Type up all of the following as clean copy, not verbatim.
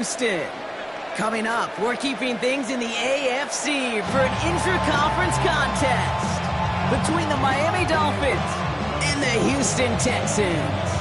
Houston. Coming up, we're keeping things in the AFC for an intra-conference contest between the Miami Dolphins and the Houston Texans.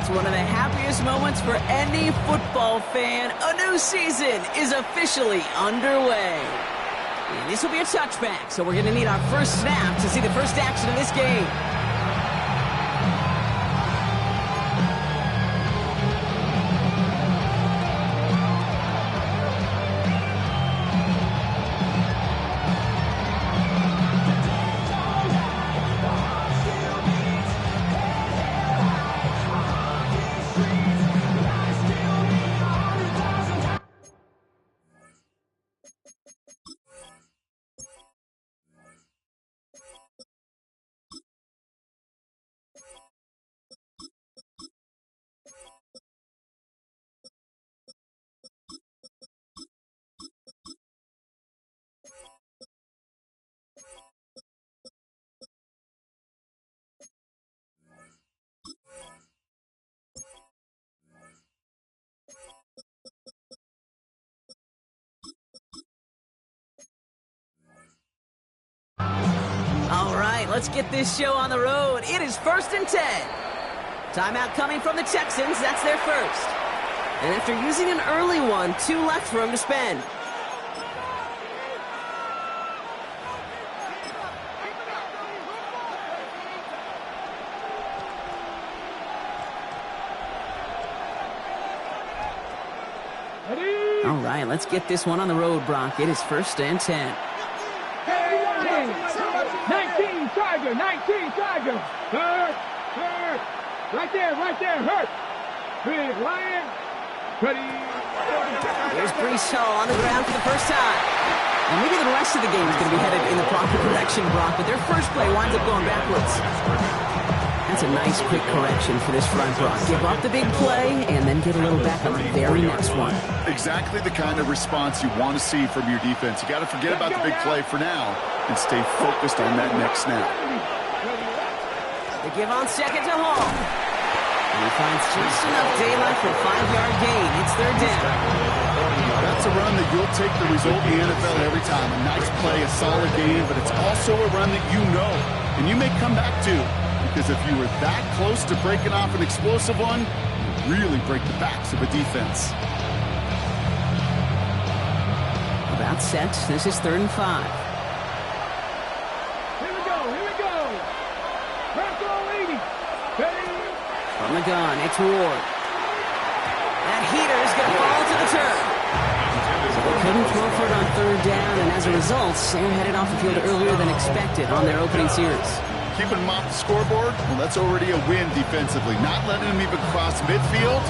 One of the happiest moments for any football fan. A new season is officially underway. And this will be a touchback, so we're going to need our first snap to see the first action of this game. All right, let's get this show on the road. It is 1st and 10. Timeout coming from the Texans. That's their first. And after using an early one, 2 left for him to spend. All right, let's get this one on the road, Brock. It is 1st and 10. 19 Tiger. Hurt. Right there, hurt. Big Lion. Ready. Here's Brees Hall on the ground for the first time. And maybe the rest of the game is going to be headed in the proper direction, Brock, but their first play winds up going backwards. That's a nice quick correction for this front, Brock. Give up the big play and then get a little back on the very next one. Exactly the kind of response you want to see from your defense. You got to forget about the big play for now and stay focused on that next snap. They give on second to Hall. And he finds just enough daylight for a 5-yard gain. It's 3rd down. That's a run that you'll take the result in the NFL every time. A nice play, a solid game, but it's also a run that you know and you may come back to. Because if you were that close to breaking off an explosive one, you really break the backs of a defense. About set. This is 3rd and 5. Here we go. Retro 80. Ready. From the gun, it's Ward. That heater is going to fall to the turf. So they couldn't throw for it on 3rd down, and as a result, they're headed off the field earlier than expected on their opening series. Keeping them off the scoreboard, well, that's already a win defensively. Not letting them even cross midfield,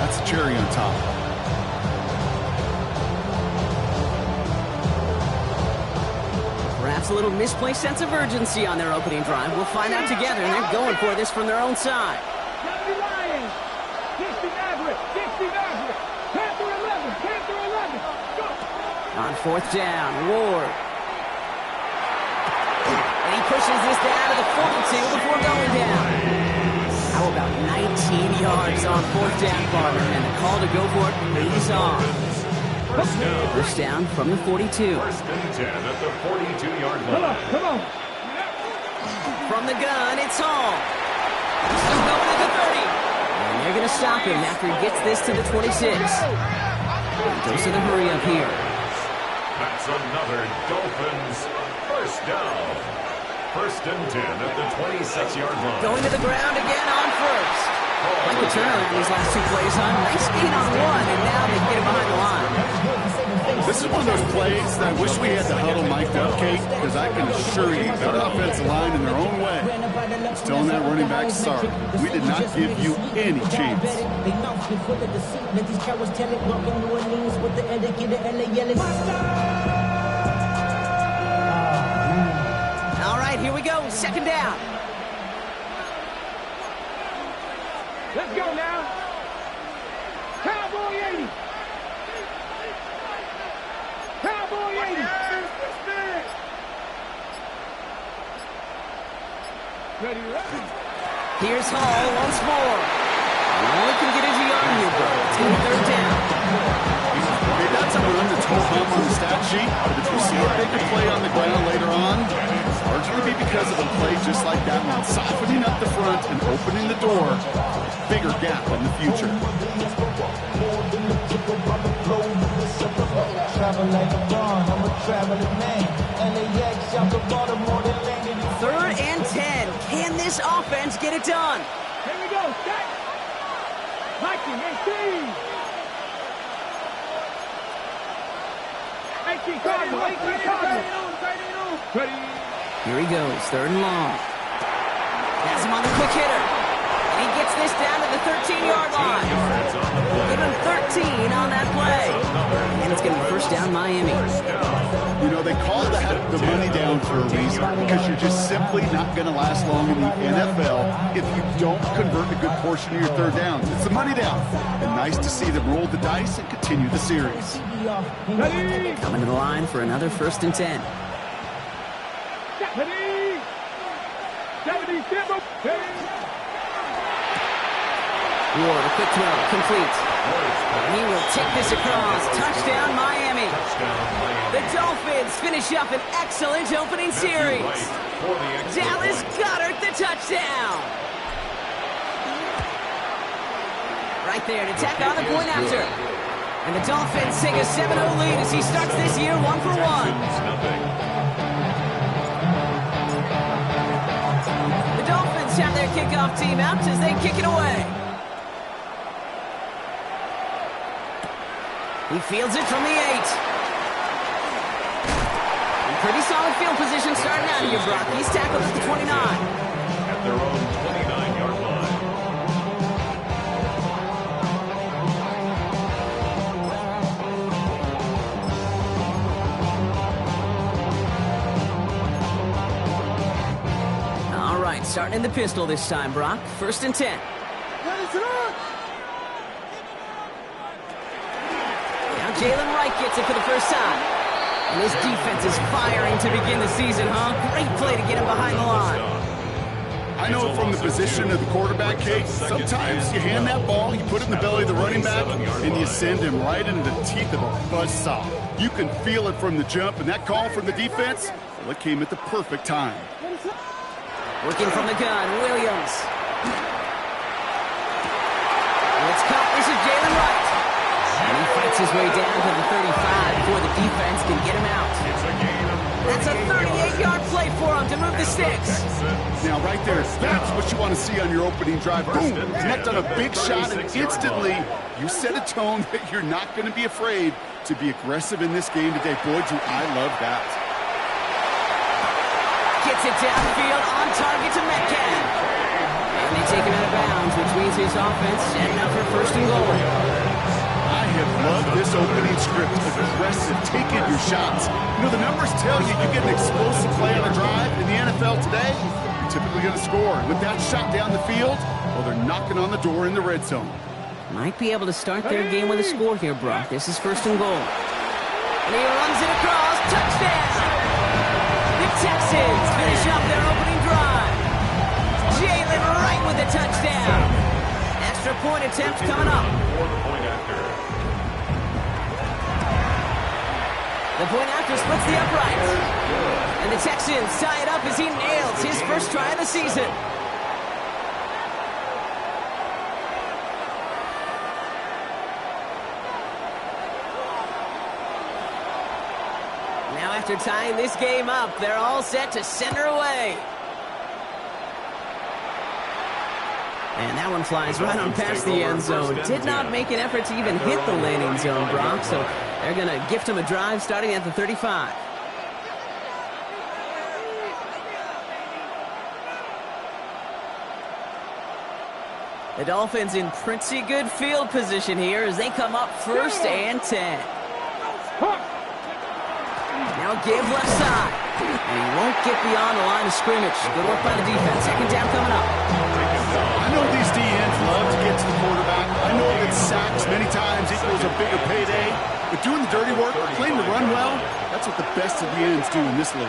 that's a cherry on top. Perhaps a little misplaced sense of urgency on their opening drive. We'll find out together, and they're going for this from their own side. On 4th down, Ward. And he pushes this down to the 42 before going down. How about 19 yards on 4th down, Barber? And the call to go for it pays off. First down from the 42. 1st and 10 at the 42-yard line. Come on. From the gun, it's Hall. He's going to the 30. And they're going to stop him after he gets this to the 26. Goes to the hurry up here. That's another Dolphins first down. 1st and 10 at the 26-yard line. Going to the ground again on 1st. Like the turnaround these last 2 plays, huh? Nice gain on 1, and now they get it behind the line. This is one of those plays that I wish we had the huddle mic'd up, Kate, because I can assure you, that offensive line in their own way coach telling that running back, sorry, we did not give you any chance. All right, here we go. Second down. Let's go now. Cowboy 80. Cowboy 80. Ready, ready. Here's Hall once more. Only can get his yard here, bro. It's going to be third down. They got to run the 12 bump on the stat sheet, but if you see a bigger play on the ground later on, largely be because of a play just like that one, softening up the front and opening the door, bigger gap in the future. Third and 10. Can this offense get it done? Here we go. Stack. Mikey, 18. 18 Cardinal. 18 Cardinal. Ready. Here he goes. Third and long. Has him on the quick hitter. And he gets this down to the 13-yard line. Give him 13 on that play. And it's going to be first down Miami. You know, they call the money down for a reason, because you're just simply not going to last long in the NFL if you don't convert a good portion of your third downs. It's the money down. And nice to see them roll the dice and continue the series. Ready. Coming to the line for another first and 10. Ready. 70. Ward, a quick throw, complete. And he will take this across. Touchdown, Miami. The Dolphins finish up an excellent opening series. Dallas Goedert, the touchdown. Right there to tack on the point after. And the Dolphins take a 7-0 lead as he starts this year 1-for-1. The Dolphins have their kickoff team out as they kick it away. He fields it from the 8. Pretty solid field position starting out here, Brock. He's tackled at the 29. At their own 29-yard line. All right, starting in the pistol this time, Brock. First and 10. Now Jalen Wright gets it for the first time. And this defense is firing to begin the season, huh? Great play to get him behind the line. I know from the position of the quarterback, Kate, sometimes you hand that ball, you put it in the belly of the running back, and you send him right into the teeth of a buzzsaw. You can feel it from the jump, and that call from the defense, well, it came at the perfect time. Working from the gun, Williams. It's caught. This is Jalen Wright. And he fights his way down to the 35 before the defense can get him out. That's a 38-yard play for him to move the sticks. Now, right there, that's what you want to see on your opening drive. Boom! Connect on a big shot, and instantly you set a tone that you're not going to be afraid to be aggressive in this game today. Boy, do I love that. Gets it downfield, on target to Metcalf. And they take him out of bounds, which means his offense setting up for first and goal. I have loved this opening script. Aggressive, taking your shots. You know, the numbers tell you get an explosive play on a drive in the NFL today, you're typically going to score. And with that shot down the field, well, they're knocking on the door in the red zone. Might be able to start their game with a score here, Brock. This is first and goal. And he runs it across. Touchdown! The Texans finish up their opening drive. Jalen Wright with the touchdown. Extra point attempt coming up. The point after splits the uprights. And the Texans tie it up as he nails his first try of the season. Now after tying this game up, they're all set to send her away. And that one flies right on past the end zone. Did not make an effort to even hit the landing zone, Brock. So they're going to gift him a drive starting at the 35. The Dolphins in pretty good field position here as they come up 1st and 10. Now give left side. And he won't get beyond the line of scrimmage. Good work by the defense. 2nd down coming up. I know these DNs love to get to the quarterback. I know that sacks many times equals a bigger payday. But doing the dirty work, playing to run well, that's what the best of the ends do in this league.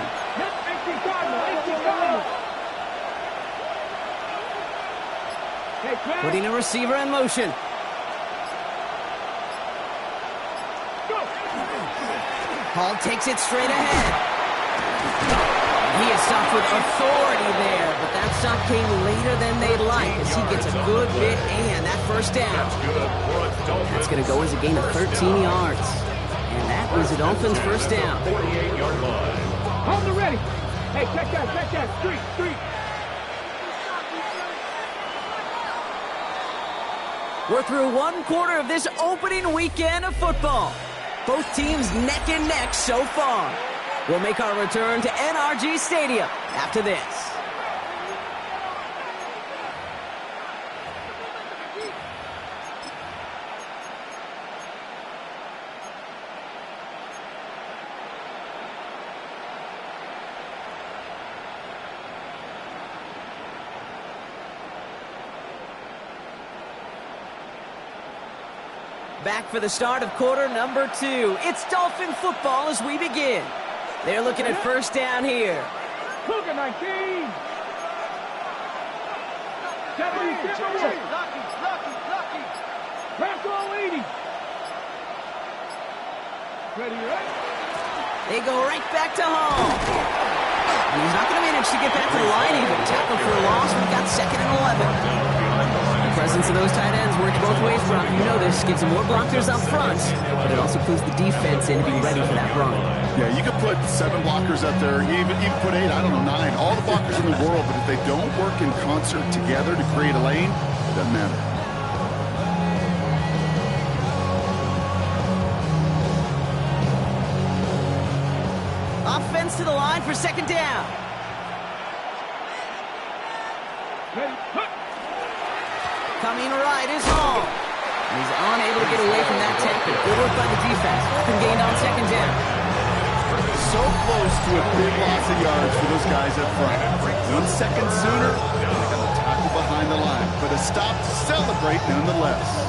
Putting a receiver in motion. Hall takes it straight ahead. He is stopped with authority there, but that stop came later than they'd like as he gets a good bit and that 1st down. That's going to go as a gain of 13 yards. And that was the Dolphins' 1st down. 48-yard line. Hold it ready. Hey, check that. Street. We're through 1 quarter of this opening weekend of football. Both teams neck and neck so far. We'll make our return to NRG Stadium after this. Back for the start of quarter number 2. It's Dolphin football as we begin. They're looking at 1st down here. Cougar 19. 70. Lucky. Pass all 80. Ready, right? They go right back to Hall. And he's not going to manage to get back to the line even. Tackle for a loss. We've got 2nd and 11. The presence of those tight ends works both ways, Brock. You know this. Gives them more blockers up front, but it also puts the defense in to be ready for that run. Yeah, you could put 7 blockers up there, even put 8, I don't know, 9. All the blockers in the world, but if they don't work in concert together to create a lane, it doesn't matter. Offense to the line for 2nd down. Ready, Coming right is Hall. He's unable to get away from that tackle. Good work by the defense. Been gained on 2nd down. So close to a big loss of yards for those guys up front. 1 second sooner, they got the tackle behind the line. But a stop to celebrate nonetheless.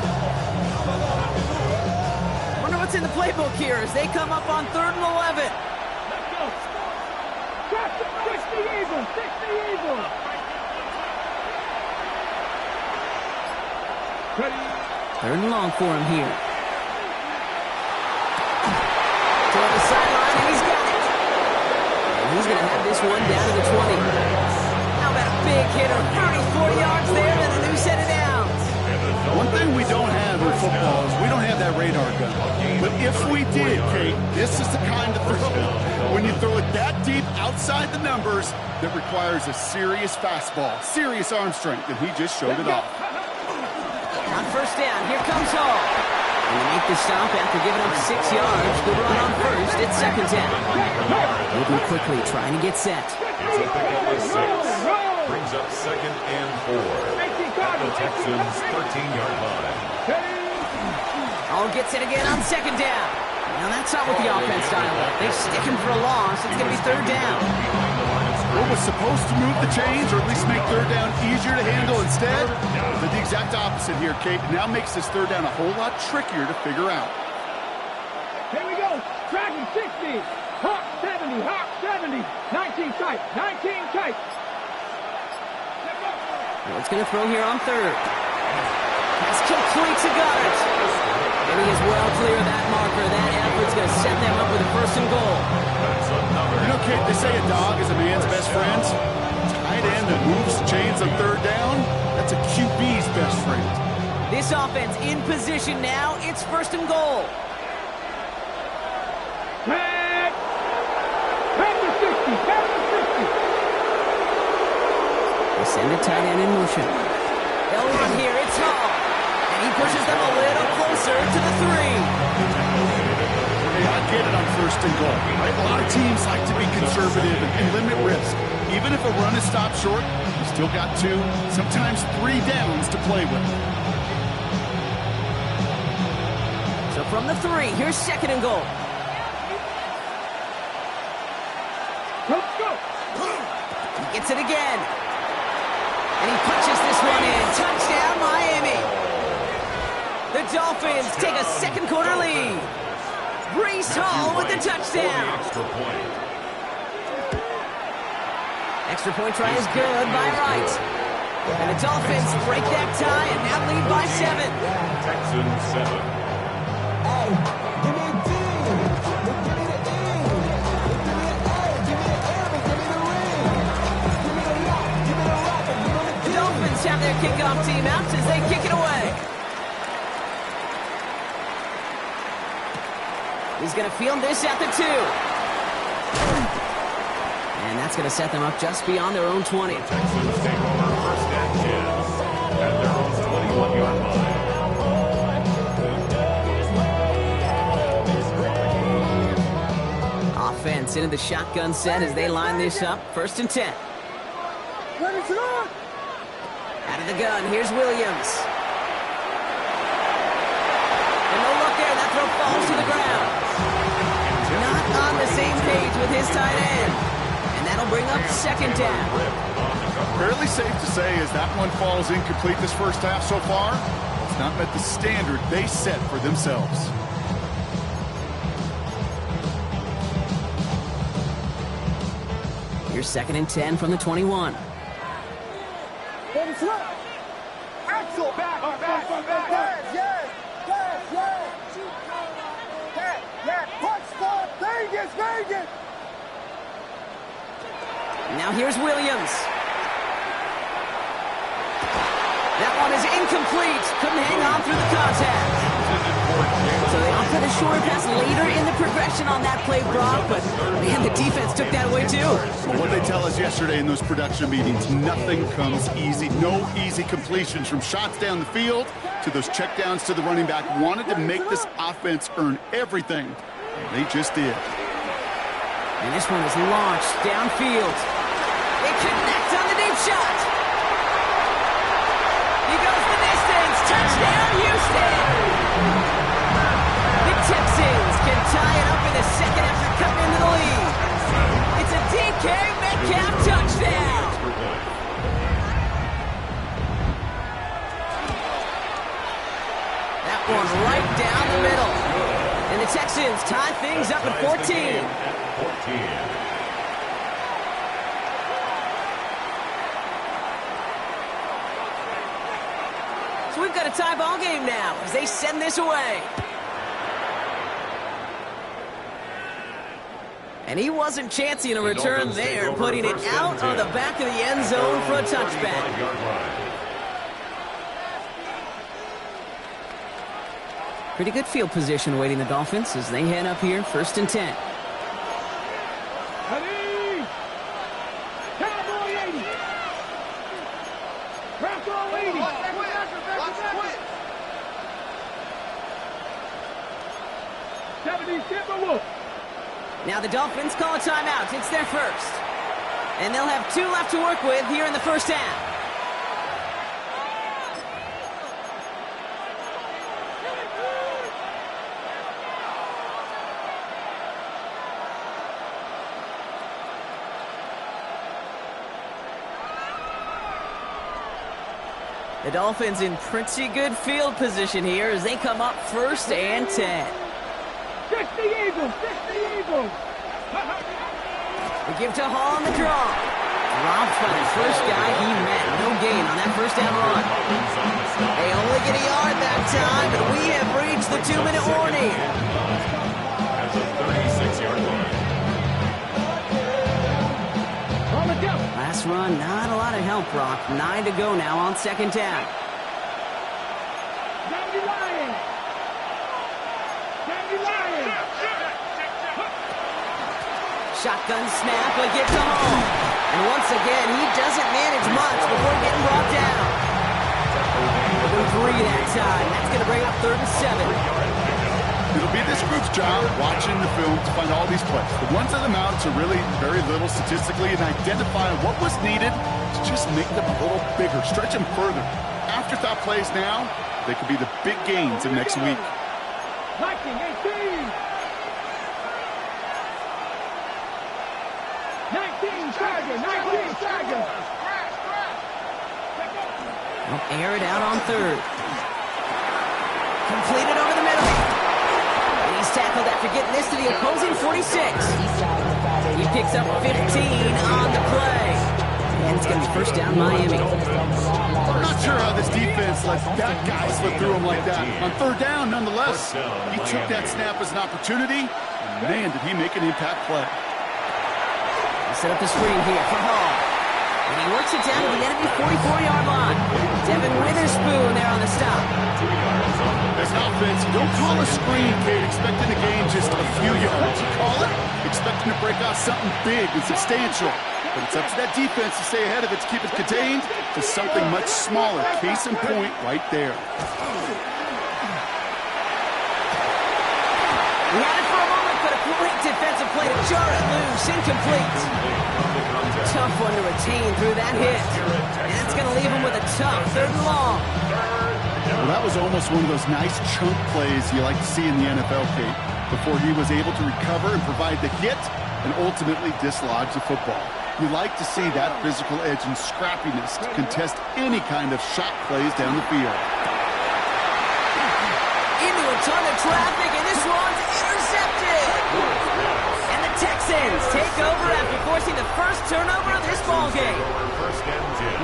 Wonder what's in the playbook here as they come up on 3rd and 11. let's go. 60 Eagles. Ready. 3rd and long for him here. Toward the sideline, and he's got it. And he's going to have this one down to the 20. How about a big hitter? 34 yards there and a new set of downs. One thing we don't have in football is we don't have that radar gun. But if we did, Kate, this is the kind of throw. When you throw it that deep outside the numbers, that requires a serious fastball, serious arm strength, and he just showed it off. On 1st down, here comes Hall. And they make the stop after giving up 6 yards. Good run on 1st. It's 2nd down. Moving quickly, trying to get set. It's a pickup of 6. Brings up 2nd and 4. At the Texans' 13-yard line. Hall gets it again on 2nd down. Now that's not what the offense dialed up. They stick him for a loss. It's going to be 3rd down. What was supposed to move the chains or at least make 3rd down easier to handle instead? But the exact opposite here, Kate. Now makes this 3rd down a whole lot trickier to figure out. Here we go. Dragon 60. Hawk 70. 19 tight. What's going to throw here on 3rd? That's complete to Goddard. And he is well clear of that marker. That effort's going to set them up with a 1st and goal. You know, Kate, they say a dog is a man's best friend. Tight end that moves chains on 3rd down, that's a QB's best friend. This offense in position now. It's 1st and goal. Pass the 60. They send a tight end in motion. They'll run here. It's Hall. And he pushes them a little closer to the 3. Hey, I get it on 1st and goal, right? A lot of teams like to be conservative and limit risk. Even if a run is stopped short, you still got 2, sometimes 3 downs to play with. So from the 3, here's 2nd and goal. Let's go. He gets it again. And he punches this one in. Touchdown, Miami. The Dolphins take a second quarter lead. Brees Hall with the touchdown. Extra point try is good by Wright. And the Dolphins break that tie and now lead by 7. Texans 7. The Dolphins have their kickoff team out as they kick it away. He's going to field this at the 2. And that's going to set them up just beyond their own 20. The Texans take over 1st and 10 at their own 21-yard line. Offense into the shotgun set as they line this up. 1st and 10. Out of the gun, here's Williams. And no look there, that throw falls to the ground. Not on the same page with his tight end. And that'll bring up 2nd down. Fairly safe to say as that one falls incomplete this first half so far, it's not met the standard they set for themselves. Here's 2nd and 10 from the 21. Axel, back. Yes. Punch for Vegas. Now here's Williams. That one is incomplete. Couldn't hang on through the contact. So they offer the short pass later in the progression on that play, Brock, but man, the defense took that away too. But what they tell us yesterday in those production meetings, nothing comes easy. No easy completions from shots down the field to those checkdowns to the running back. Wanted to make this offense earn everything. And they just did. And this one is launched downfield. They connect on the deep shot. He goes the distance. Touchdown, Houston. The Texans can tie it up in the second after cutting into the lead. It's a DK Metcalf touchdown. That one right down the middle. And the Texans tie things up at 14. So we've got a tie ball game now as they send this away. And he wasn't chancing a return there, putting it out on the back of the end zone for a touchback. Pretty good field position awaiting the Dolphins as they head up here, 1st and 10. Ready? Cowboy 80. Cowboy 80. Now the Dolphins call a timeout. It's their first. And they'll have 2 left to work with here in the first half. The Dolphins in pretty good field position here as they come up 1st and 10. Fix the Eagles! We give to Hall on the draw. Robbed by the first guy he met. No gain on that first down run. They only get a yard that time, and we have reached the 2-minute warning. At the 36-yard line. Last run, not a lot of help, Brock. 9 to go now on 2nd down. Shotgun snap, but get to Hall. And once again, he doesn't manage much before getting brought down. 3 that time. That's going to bring up 3rd and 7. It'll be this group's job watching the film to find all these plays. The ones that amount to really very little statistically and identify what was needed to just make them a little bigger, stretch them further. Afterthought plays now, they could be the big gains of next week. 19, 19 Tiger. Well, air it out on third. Completed over the middle. And he's tackled after getting this to the opposing 46. He picks up 15 on the play. And it's going to be first down Miami. I'm not sure how this defense let that guy slip through him like that. On third down, nonetheless, he took that snap as an opportunity. And man, did he make an impact play. Set up the screen here for Hall. And he works it down to the enemy 44-yard line. Devin Witherspoon there on the stop. This offense, you don't call a screen, Kate, expecting to gain just a few yards. You call it expecting to break out something big and substantial. But it's up to that defense to stay ahead of it, to keep it contained to something much smaller. Case in point right there. We had it for a moment, but a great defensive play to jar it loose. Incomplete. Tough one to retain through that hit. And it's going to leave him with a tough third and long. Well, that was almost one of those nice chunk plays you like to see in the NFL, Kate, before he was able to recover and provide the hit and ultimately dislodge the football. You like to see that physical edge and scrappiness to contest any kind of shot plays down the field. Into a ton of traffic, and this one's intercepted. And the Texans take over after forcing the first turnover of this ballgame.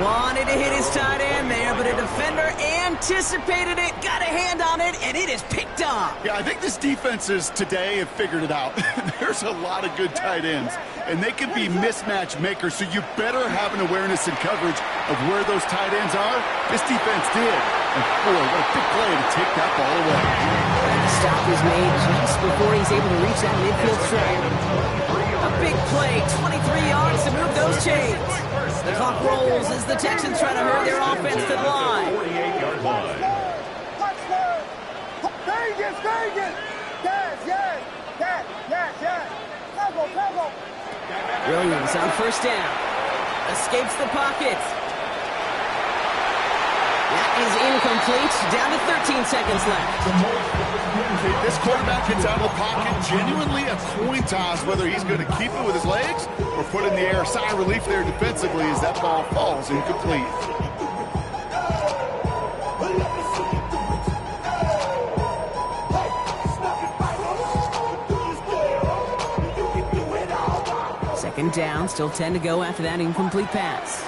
Wanted to hit his tight end there, but a defender anticipated it, got a hand on it, and it is picked up. Yeah, I think this defenses today have figured it out. There's a lot of good tight ends, and they can be mismatch makers, so you better have an awareness and coverage of where those tight ends are. This defense did. And boy, what a big play to take that ball away. And the stop is made just before he's able to reach that midfield strike. A big play, 23 yards to move those chains. The clock rolls as the Texans try to hurry their offense to the line. 48-yard line. Vegas. Yes. Cover. Williams on first down. Escapes the pocket. That is incomplete. Down to 13 seconds left. This quarterback gets out of the pocket, genuinely a coin toss whether he's going to keep it with his legs or put it in the air. Sigh of relief there defensively as that ball falls incomplete. Second down, still 10 to go after that incomplete pass.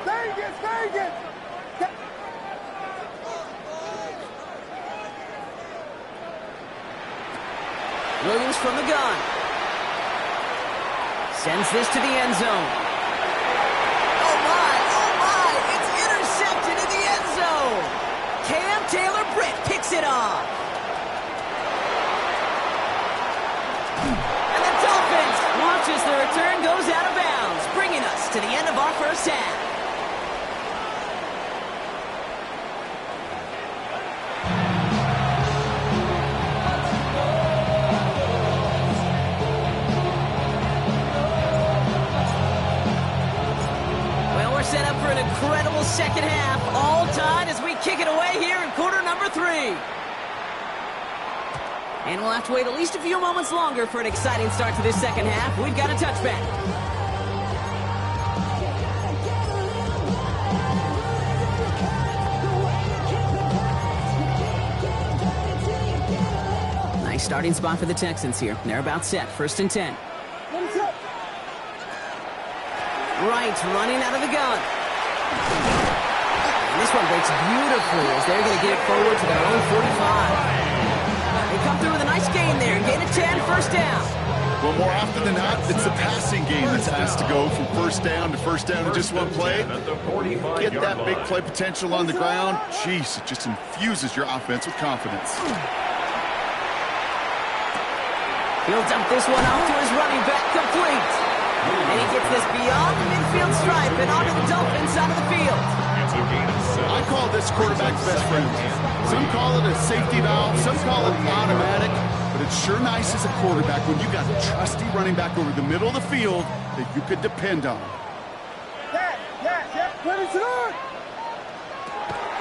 Vegas. Williams from the gun. Sends this to the end zone. Oh my, it's intercepted in the end zone. Cam Taylor-Britt picks it off. And the Dolphins launches the return, goes out of bounds, bringing us to the end of our first half. Set up for an incredible second half, all tied as we kick it away here in quarter number 3. And we'll have to wait at least a few moments longer for an exciting start to this second half. We've got a touchback. Nice starting spot for the Texans here. They're about set, 1st and 10. Right, running out of the gun. And this one breaks beautifully as they're going to get it forward to their own 45. They come through with a nice gain there and gain a 10, first down. Well, more often than not, it's the passing game that's has to go from first down in just one play. Get that big play potential on the ground. Jeez, it just infuses your offense with confidence. He'll dump this one off to his running back, complete. And he gets this beyond the midfield stripe and onto the Dolphins side of the field. It's a gain of 7. I call this quarterback's best friend. Some call it a safety valve, some call it automatic, but it's sure nice as a quarterback when you got a trusty running back over the middle of the field that you could depend on.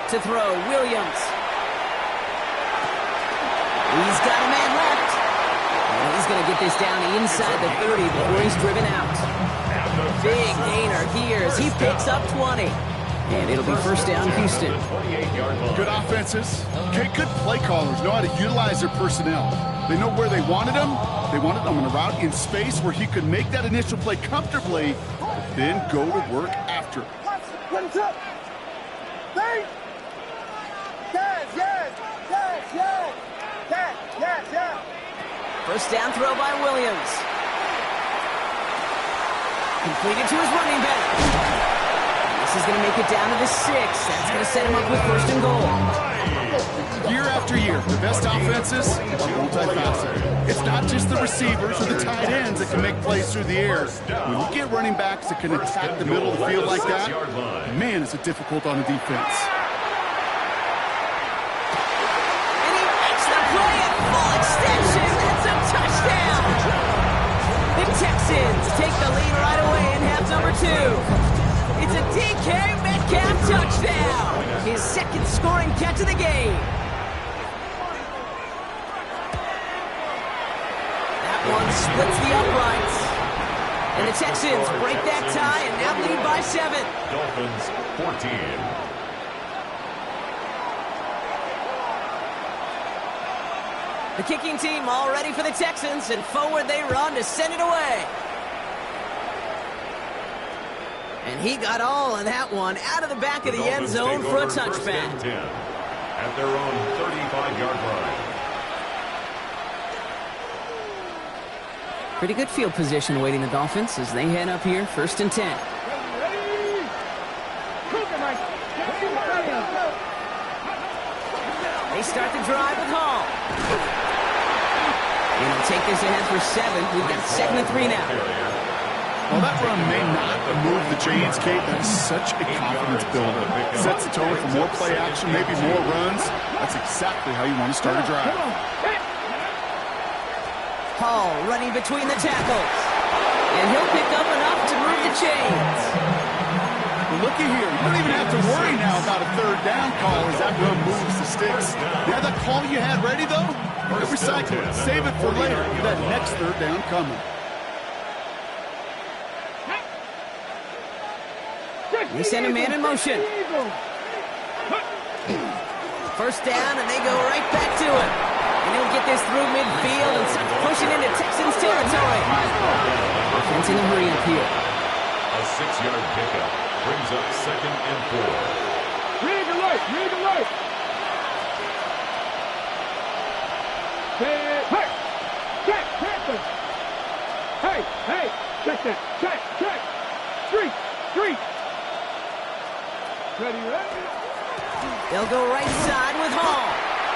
To throw, Williams. He's got a man left. And he's going to get this down inside the 30 before he's driven out. Big gainer here as he picks up 20. And it'll be first down, Houston. Good offenses, good play callers know how to utilize their personnel. They know where they wanted him. They wanted him on a route in space where he could make that initial play comfortably, but then go to work after. First down throw by Williams. Completed to his running back. This is going to make it down to the 6. That's going to set him up with first and goal. Year after year, the best offenses are multifaceted. It's not just the receivers or the tight ends that can make plays through the air. When you get running backs that can attack the middle of the field like that, man, is it difficult on the defense. And he makes the play at full extension. That's a touchdown. The Texans take the lead right away in half number 2. It's a DK Metcalf touchdown. His second scoring catch of the game. That one splits the uprights. And the Texans break that tie and now lead by 7. Dolphins 14. The kicking team all ready for the Texans, and forward they run to send it away. And he got all of that one out of the back of the end zone for a touchback. At their own 35-yard line. Pretty good field position awaiting the Dolphins as they head up here, first and 10. They start the drive with Hall. And he'll take this ahead for 7. We've got 2nd and 3 now. Well, that run may not move the chains, Kate. That is such a confidence builder. Sets the tone for more play action, maybe more runs. That's exactly how you want to start a drive. Hall running between the tackles. And he'll pick up enough to move the chains. Well, looky here. You don't even have to worry now about a third down call as that run moves the sticks. Yeah, that call you had ready, though? Recycle it. Save it for later. Get that next third down coming. They send a man in motion. First down, and they go right back to it. And he'll get this through midfield and pushing into Texans territory. Offense in a hurry up here. A 6-yard pickup brings up 2nd and 4. Read the light, read the light. Hey, check, Panther. Hey, check that, check. Street. Ready. They'll go right side with Hall.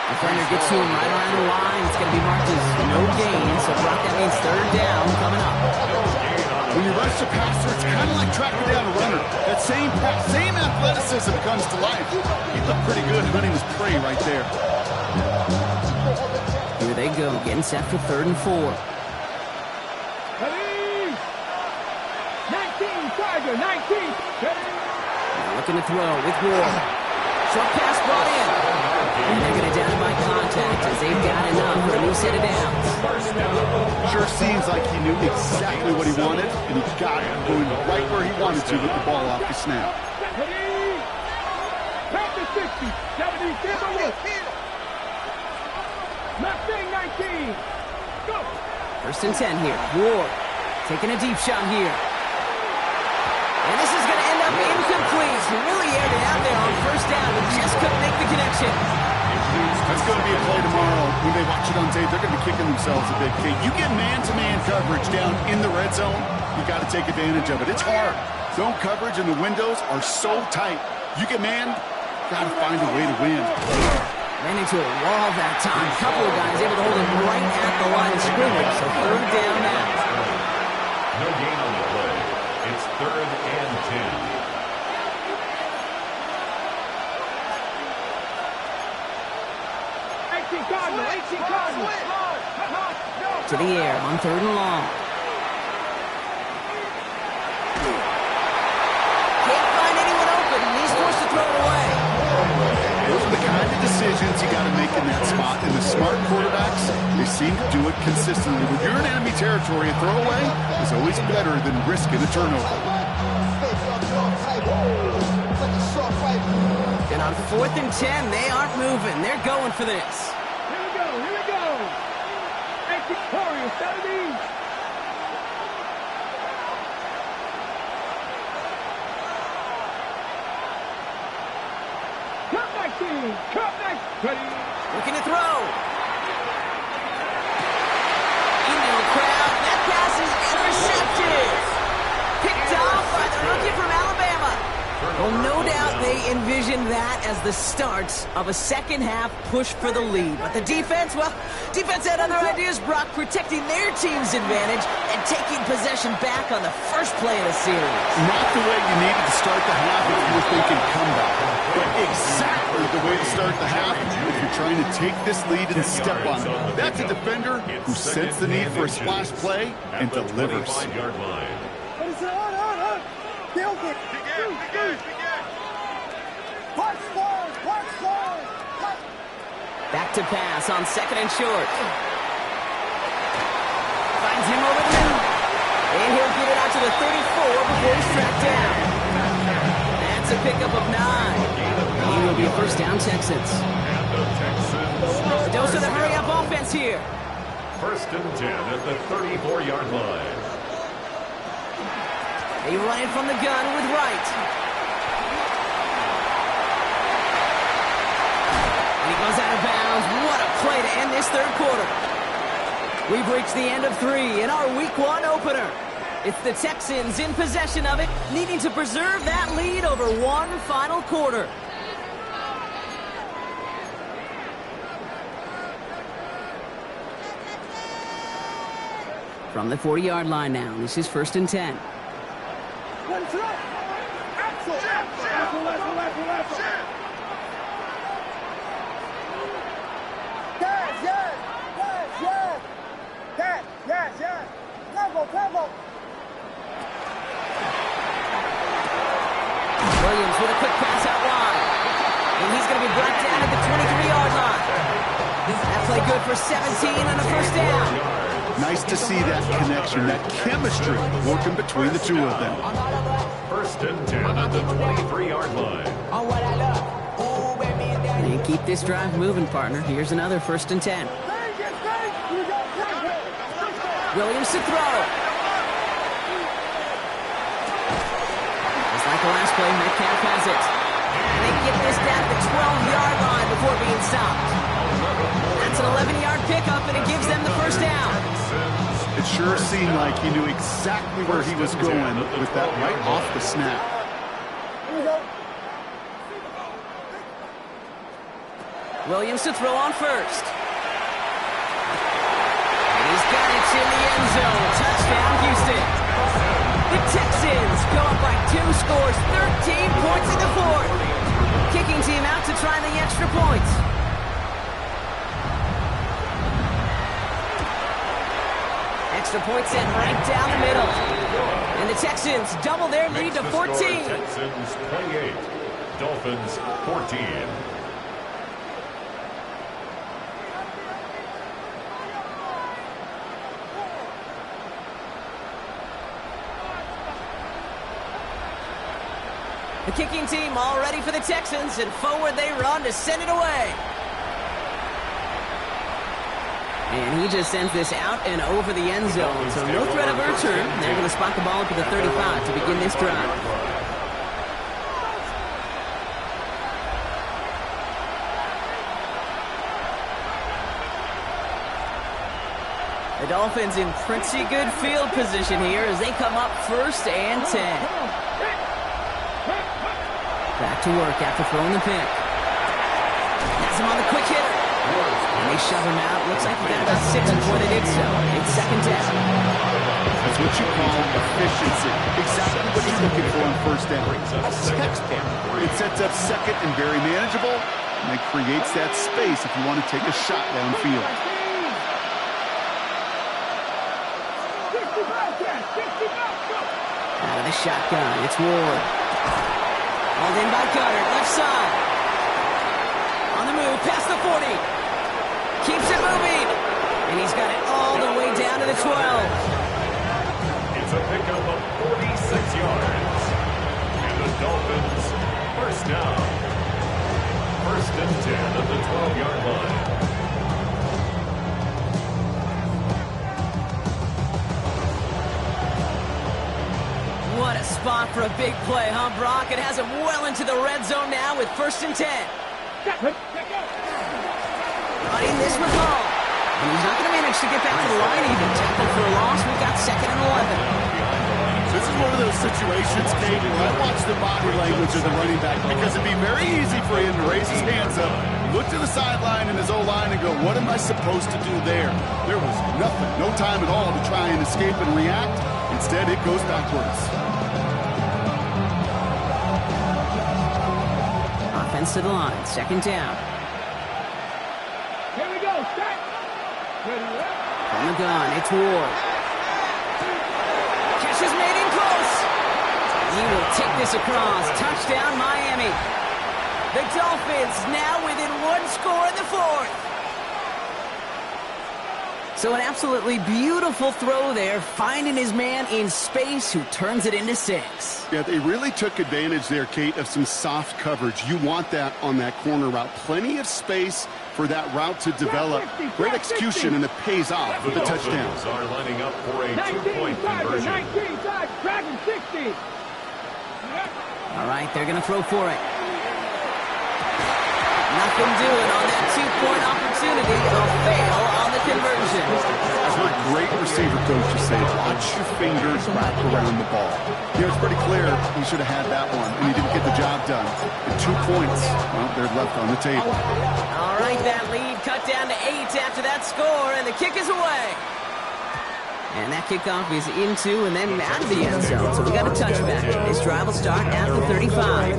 Defender gets to him right around the line. It's going to be marked as no gain. So, Brock, that means third down coming up. When you rush the passer, it's kind of like tracking down a runner. That same athleticism comes to life. He looked pretty good hunting his prey right there. Here they go, getting set for 3rd and 4. Ready. 19, Tiger, 19. Ready. Looking to throw with Ward. Short pass brought in. And they're going to down by contact as they've got enough for a new set of downs. Sure seems like he knew exactly what he wanted, and he got it going right where he wanted to with the ball off the snap. Ready. Back to 60. 70. Stand by one. Mustang 19. Go. First and 10 here. Ward taking a deep shot here. And this is going to end up incomplete. He really aired it out there on first down, but just couldn't make the connection. That's going to be a play tomorrow. When they watch it on tape, they're going to be kicking themselves a bit. Kate, you get man-to-man coverage down in the red zone, you got to take advantage of it. It's hard. Zone coverage and the windows are so tight. You get man, got to find a way to win. Ran into a wall that time. A couple of guys able to hold him right at the line of scrimmage. So third down now. No gain on the play. 3rd and 10. To the air on 3rd and long. Can't find anyone open. He's forced to throw it away. Those are the kind of decisions you got to make in that spot. And the smart quarterbacks, they seem to do it consistently. When you're in enemy territory, a throwaway is always better than risking a turnover. And on 4th and 10, they aren't moving. They're going for this. Here we go. Victorious, 70. Come back, team. Come back. Ready. Looking to throw. Email crowd. That pass is intercepted. Picked off by the rookie from Alabama. Well, no doubt they envisioned that as the start of a second-half push for the lead. But the defense, well, defense had other ideas, Brock, protecting their team's advantage and taking possession back on the first play of the series. Not the way you needed to start the half if you were thinking comeback, but exactly the way to start the half if you're trying to take this lead and step on it. That's a defender who sensed the need for a splash play and delivers. Back to pass on 2nd and short. Finds him over the middle. And he'll get it out to the 34 before he's tracked down. That's a pickup of 9. He will be a first down, Texans. And the Texans. A dose of the hurry-up offense here. 1st and 10 at the 34-yard line. They run it from the gun with Wright. And he goes out of bounds. What a play to end this 3rd quarter. We've reached the end of 3 in our Week 1 opener. It's the Texans in possession of it, needing to preserve that lead over one final quarter. From the 40-yard line now, this is 1st and 10. Williams with a quick pass out wide. And he's going to be brought down at the 23-yard line. That play good for 17 on the first down. Nice to see that connection, that chemistry working between the two of them. 1st and 10 at the 23-yard line. And keep this drive moving, partner. Here's another 1st and 10. Williams to throw. Just like the last play, Metcalf has it. And they get this down to the 12-yard line before being stopped. That's an 11-yard pickup, and it gives them the first down. It sure seemed like he knew exactly where he was going with that right off the snap. Williams to throw on 1st. And he's got it in the end zone. Touchdown, Houston. The Texans go up by 2 scores, 13 points in the 4th. Kicking team out to try the extra points. Extra point set right down the middle. And the Texans double their lead to 14. Texans 28, Dolphins 14. The kicking team all ready for the Texans, and forward they run to send it away. And he just sends this out and over the end zone. So no threat of a return. They're going to spot the ball up at the 35 to begin this drive. The Dolphins in pretty good field position here as they come up 1st and 10. Back to work after throwing the pick. Has him on the quick hitter. And they shove him out. Looks like he got about 6 before they did so. It's 2nd down. As we what you call efficiency. Exactly what you're looking for on first down. Textbook. It sets up second and very manageable, and it creates that space if you want to take a shot downfield. Out of the shotgun, it's Ward. Hauled in by Goddard, left side. On the move, past the 40. Keeps it moving. And he's got it all the way down to the 12. It's a pickup of 46 yards. And the Dolphins, first down. First and 10 at the 12-yard line. What a spot for a big play, huh, Brock? It has him well into the red zone now with first and 10. Running this with Hall. And he's not going to manage to get back to the line even. Tackled for a loss. We've got second and 11. This is one of those situations, Kate, where I watch the body language of the running back because it'd be very easy for him to raise his hands up, look to the sideline in his O-line and go, what am I supposed to do there? There was nothing, no time at all to try and escape and react. Instead, it goes backwards. Offense to the line. Second down. Here we go. Start. From the gun, it's Ward. Catch is made in close. He will take this across. Touchdown, Miami. The Dolphins now within one score in the fourth. So an absolutely beautiful throw there, finding his man in space who turns it into 6. Yeah, they really took advantage there, Kate, of some soft coverage. You want that on that corner route. Plenty of space for that route to develop. Great execution, and it pays off with the touchdown. The Dolphins are lining up for a 2-point conversion. 19 side, Dragon 60. All right, they're going to throw for it. Nothing doing on that 2-point opportunity. A fail on the conversion. As my great receiver coaches say, watch your fingers wrap around the ball. You know, it's pretty clear he should have had that one, and he didn't get the job done. And 2 points, well, they're left on the table. All right, that lead cut down to 8 after that score, and the kick is away. And that kickoff is into and then out of the end zone. So we got a touchback. This drive will start at the 35.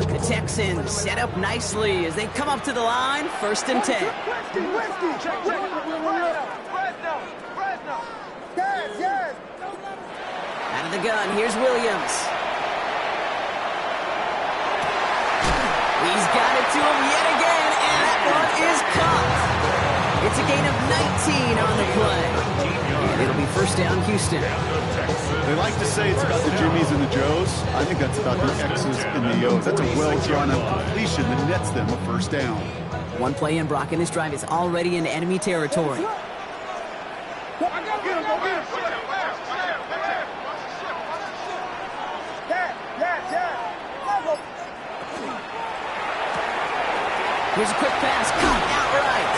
The Texans set up nicely as they come up to the line. First and 10. Out of the gun, here's Williams. He's got it to him yet again, and that one is caught. It's a gain of 19 on the play. And it'll be first down, Houston. They like to say it's about the Jimmies and the Joes. I think that's about the X's and the O's. That's a well-drawn-out completion that nets them a first down. One play in, Brock, and this drive is already in enemy territory. Here's a quick pass, caught outright.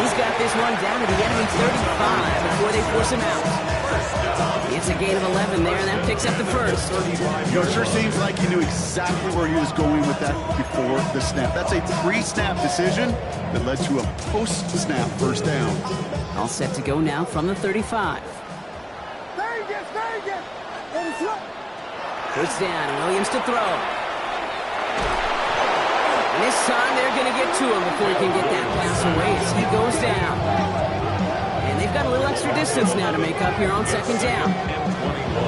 He's got this one down to the enemy 35 before they force him out. It's a gain of 11 there, and that picks up the first. You know, it sure seems like he knew exactly where he was going with that before the snap. That's a pre-snap decision that led to a post-snap first down. All set to go now from the 35. First down, Williams to throw. And this time they're going to get to him before he can get that pass away as he goes down. And they've got a little extra distance now to make up here on second down.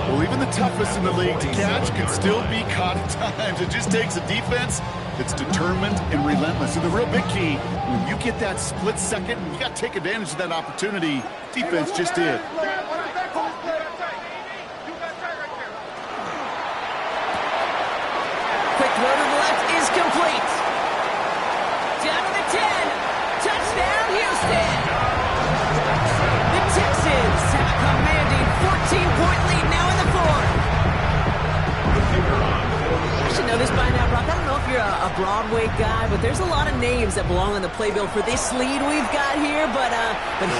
Well, even the toughest in the league to catch can still be caught at times. It just takes a defense that's determined and relentless. And the real big key, when you get that split second, you got to take advantage of that opportunity. Defense just did. Quick throw to the left is complete. Down to the 10. Touchdown, Houston. The Texans have a commanding 14-point lead now in the fourth. I should know this by now, Brock. I don't know if you're a Broadway guy, but there's a lot of names that belong on the playbill for this lead we've got here, but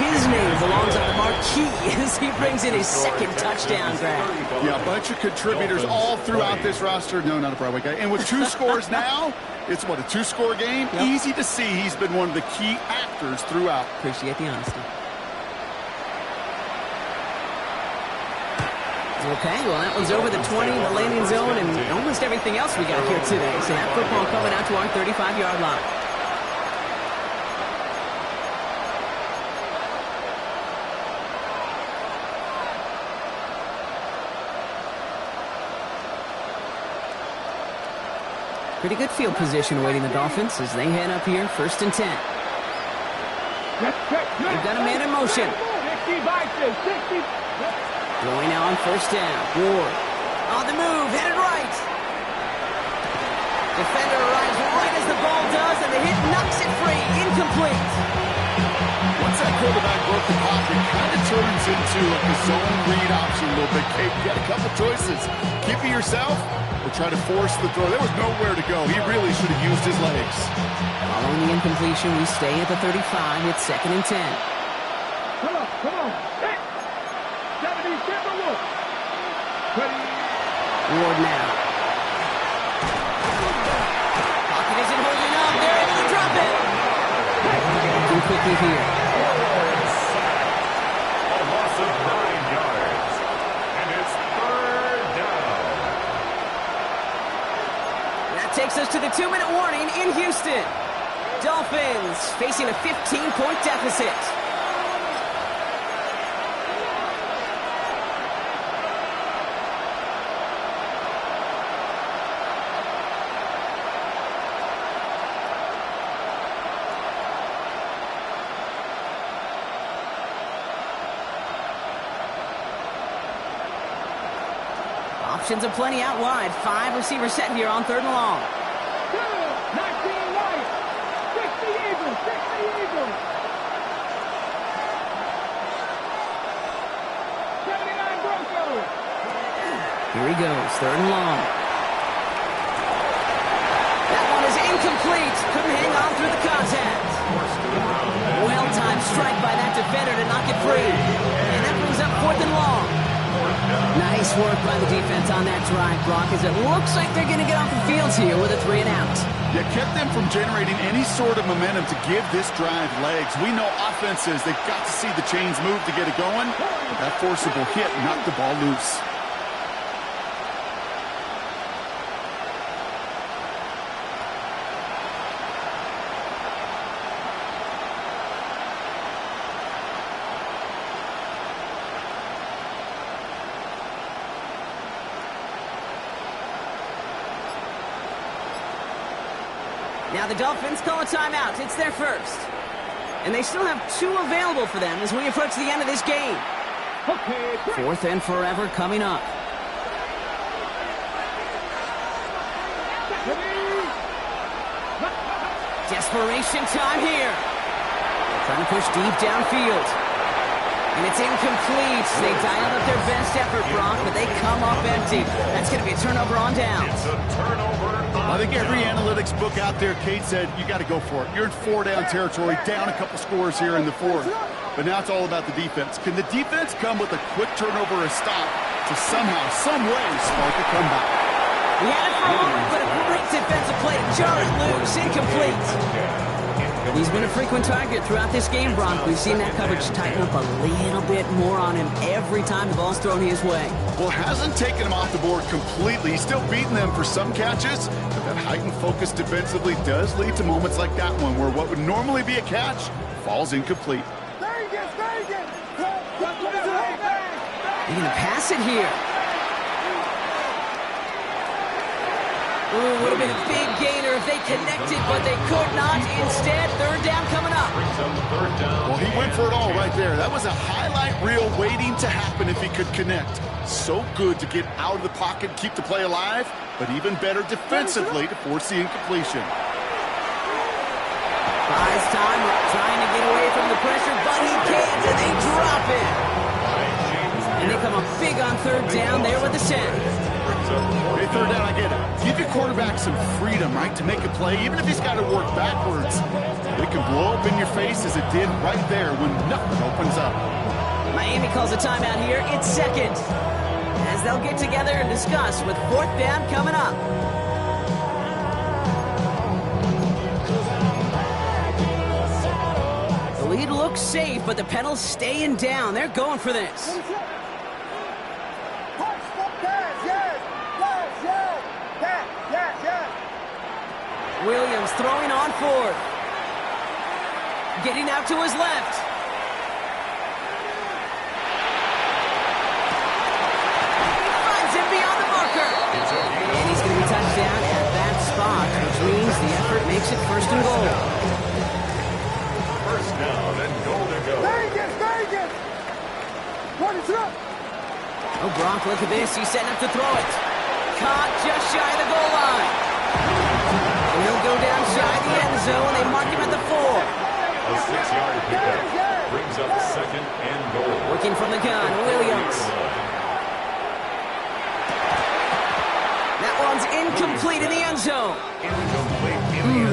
his name belongs on the marquee as he brings in his second touchdown grab. Yeah, a bunch of contributors all throughout this roster. No, not a Broadway guy. And with 2 scores now, it's what, a 2-score game? Yep. Easy to see he's been one of the key actors throughout. Appreciate the honesty. Okay, well, that one's over the 20, the landing zone, and almost everything else we got here today. So that football coming out to our 35-yard line. Pretty good field position awaiting the Dolphins as they head up here, 1st and 10. They've got a man in motion. 60. Going now on 1st down. Ward on the move, headed right. Defender arrives right as the ball does, and the hit knocks it free. Incomplete. Once that quarterback broke the pocket, it kind of turns into like a zone read option a little bit. Kate, you got a couple choices. Keep it yourself or try to force the throw. There was nowhere to go. He really should have used his legs. Following the incompletion, we stay at the 35. It's 2nd and 10. Come on. Hey. 70, Timberwolves. Ward now. Pocket isn't holding up. They're able to drop it. Too quickly here. A loss of 9 yards. And it's 3rd down. That takes us to the 2-minute warning in Houston. Dolphins facing a 15-point deficit. Options aplenty out wide. 5 receivers set here on 3rd and long. 19 right. 60 Eagles. 79 Broncos. Here he goes. 3rd and long. That one is incomplete. Couldn't hang on through the contact. Well-timed strike by that defender to knock it free. And that brings up 4th and long. Nice work by the defense on that drive, Brock, as it looks like they're going to get off the field here with a 3 and out. You kept them from generating any sort of momentum to give this drive legs. We know offenses, they've got to see the chains move to get it going. But that forcible hit knocked the ball loose. Now the Dolphins call a timeout. It's their first. And they still have 2 available for them as we approach the end of this game. 4th and forever coming up. Desperation time here. Trying to push deep downfield. And it's incomplete. They dialed up their best effort, Brock, but they come up empty. That's going to be a turnover on downs. It's a turnover on I think every analytics book out there, Kate said, you got to go for it. You're in 4-down territory, down a couple scores here in the 4th. But now it's all about the defense. Can the defense come with a quick turnover or a stop to somehow, some way, spark a comeback? We had it for a moment, but a great defensive play. Jar it loose, incomplete. He's been a frequent target throughout this game, Brock. We've seen that coverage tighten up a little bit more on him every time the ball's thrown his way. Well, hasn't taken him off the board completely. He's still beating them for some catches, but that heightened focus defensively does lead to moments like that one where what would normally be a catch falls incomplete. Vegas. They're going to pass it here. Ooh, would have been a big gainer if they connected, but they could not. Instead, 3rd down coming up. Well, he went for it all right there. That was a highlight reel waiting to happen if he could connect. So good to get out of the pocket, keep the play alive, but even better defensively to force the incompletion. Buys time, trying to get away from the pressure, but he can't, and they drop it. And they come up big on 3rd down there with the 10. brings up Hey, third down, I get it. Give your quarterback some freedom, right, to make a play, even if he's got to work backwards. It can blow up in your face as it did right there when nothing opens up. Miami calls a timeout here. It's second. As they'll get together and discuss with fourth down coming up. The lead looks safe, but the pedal's staying down. They're going for this. Williams throwing on fourth. Getting out to his left. Finds him beyond the marker. And he's going to be touched down at that spot, which means the effort makes it first and goal. first down and goal to go. Vegas! What is up? Oh, Brock, look at this. He's setting up to throw it. Caught just shy of the goal line. And he'll go down shy of the end zone. They mark him at the 4. A 6-yard pickup brings up second and goal. Working from the gun, Williams. That one's incomplete in the end zone.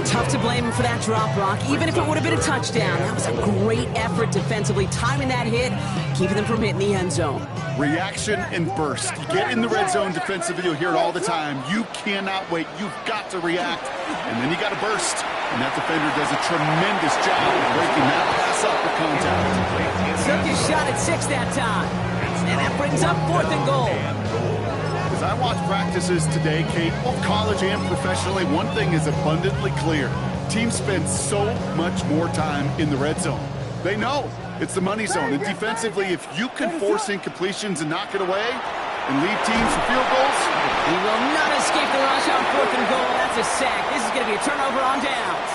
Tough to blame him for that drop, Brock. Even if it would have been a touchdown, that was a great effort defensively, timing that hit, keeping them from hitting the end zone. Reaction and burst. You get in the red zone defensively, you'll hear it all the time. You cannot wait. You've got to react, and then you got to burst. And that defender does a tremendous job of breaking that pass up with contact. Took his shot at 6 that time. And that brings up 4th and goal. As I watch practices today, Kate, both college and professionally, one thing is abundantly clear. Teams spend so much more time in the red zone. They know it's the money zone. And defensively, if you can force incompletions and knock it away and leave teams for field goals, He will not escape the rush on 4th and goal. That's a sack. This is going to be a turnover on downs.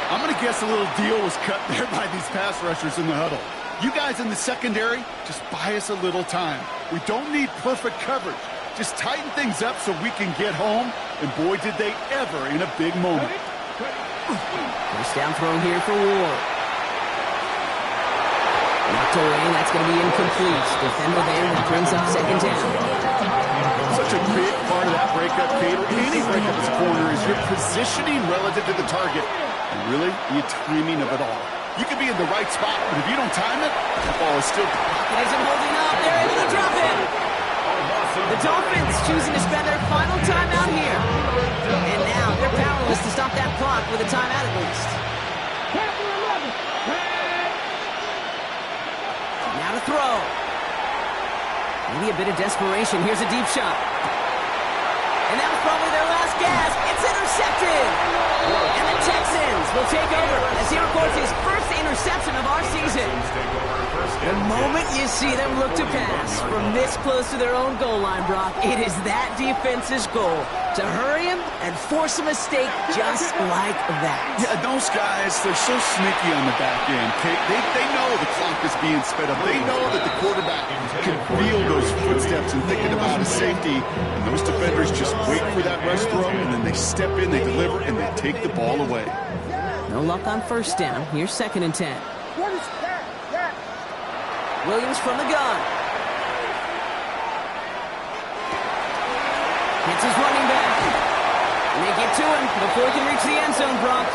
I'm going to guess a little deal was cut there by these pass rushers in the huddle. You guys in the secondary, just buy us a little time. We don't need perfect coverage. Just tighten things up so we can get home. And boy, did they ever in a big moment. First down throw here for Ward. Knocked away, that's going to be incomplete. Defender there, that brings up second down. Such a big part of that breakup, Kate, or any breakup as a corner, is your positioning relative to the target. And really, the timing of it all. You can be in the right spot, but if you don't time it, the ball is still... Isn't holding up. They're able to drop it. The Dolphins choosing to spend their final timeout here. And now they're powerless to stop that clock with a timeout at least. Now to throw. Maybe a bit of desperation. Here's a deep shot. And that was probably their last gasp. It's intercepted. And the Texans will take over as he records his first interception of our season. The moment you see them look to pass from this close to their own goal line, Brock, it is that defense's goal to hurry him and force a mistake just like that. Yeah, those guys, they're so sneaky on the back end, Kate. They know the clock is being sped up. They know that the quarterback can feel those footsteps and thinking about his safety. And those defenders just wait for that rush throw, and then they step in, they deliver, and they take the ball away. No luck on first down. Here's 2nd and 10. What is that? Williams from the gun. Hits his running back. And they get to him before he can reach the end zone, Brock.